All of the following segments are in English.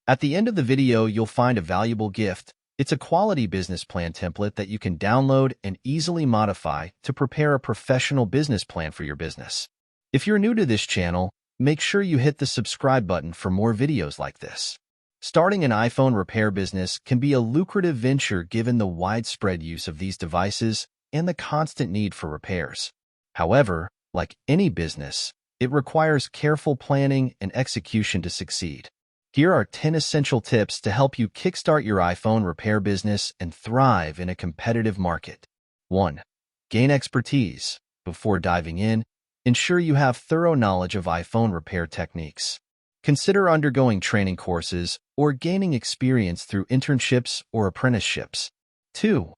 At the end of the video, you'll find a valuable gift. It's a quality business plan template that you can download and easily modify to prepare a professional business plan for your business. If you're new to this channel, make sure you hit the subscribe button for more videos like this. Starting an iPhone repair business can be a lucrative venture given the widespread use of these devices and the constant need for repairs. However, like any business, it requires careful planning and execution to succeed. Here are 10 essential tips to help you kickstart your iPhone repair business and thrive in a competitive market. 1. Gain expertise. Before diving in, ensure you have thorough knowledge of iPhone repair techniques. Consider undergoing training courses or gaining experience through internships or apprenticeships. 2.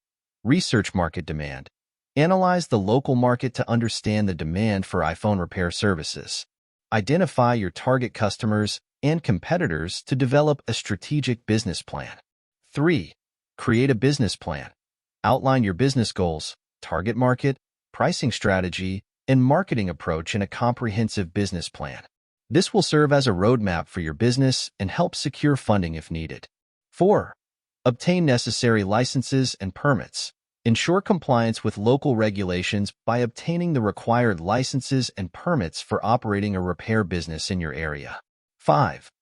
Research market demand. Analyze the local market to understand the demand for iPhone repair services. Identify your target customers and competitors to develop a strategic business plan. 3. Create a business plan. Outline your business goals, target market, pricing strategy, and marketing approach in a comprehensive business plan. This will serve as a roadmap for your business and help secure funding if needed. 4. Obtain necessary licenses and permits. Ensure compliance with local regulations by obtaining the required licenses and permits for operating a repair business in your area. 5.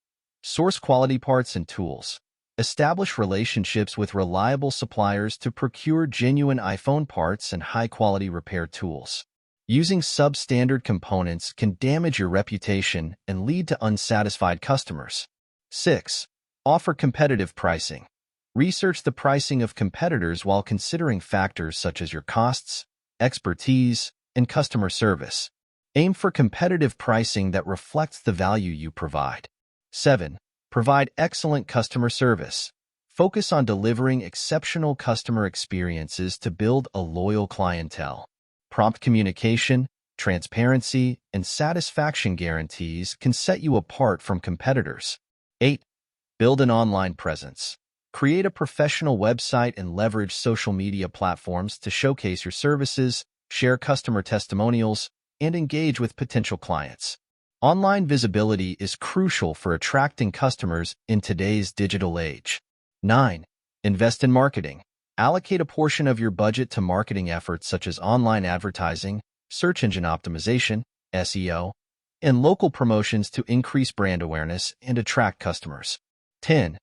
Source quality parts and tools. Establish relationships with reliable suppliers to procure genuine iPhone parts and high-quality repair tools. Using substandard components can damage your reputation and lead to unsatisfied customers. 6. Offer competitive pricing. Research the pricing of competitors while considering factors such as your costs, expertise, and customer service. Aim for competitive pricing that reflects the value you provide. 7. Provide excellent customer service. Focus on delivering exceptional customer experiences to build a loyal clientele. Prompt communication, transparency, and satisfaction guarantees can set you apart from competitors. 8. Build an online presence. Create a professional website and leverage social media platforms to showcase your services, share customer testimonials, and engage with potential clients. Online visibility is crucial for attracting customers in today's digital age. 9. Invest in marketing. Allocate a portion of your budget to marketing efforts such as online advertising, search engine optimization, SEO, and local promotions to increase brand awareness and attract customers. 10.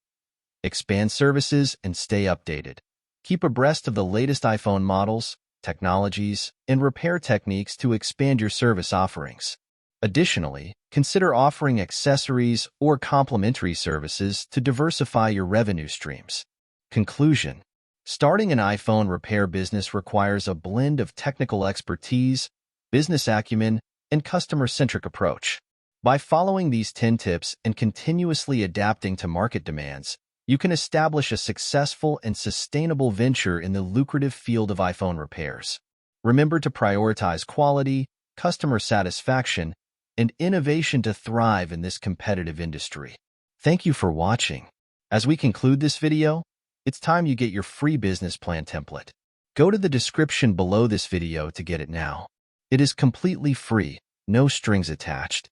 Expand services and stay updated. Keep abreast of the latest iPhone models, technologies, and repair techniques to expand your service offerings. Additionally, consider offering accessories or complementary services to diversify your revenue streams. Conclusion: starting an iPhone repair business requires a blend of technical expertise, business acumen, and customer-centric approach. By following these 10 tips and continuously adapting to market demands, you can establish a successful and sustainable venture in the lucrative field of iPhone repairs. Remember to prioritize quality, customer satisfaction, and innovation to thrive in this competitive industry. Thank you for watching. As we conclude this video, it's time you get your free business plan template. Go to the description below this video to get it now. It is completely free, no strings attached,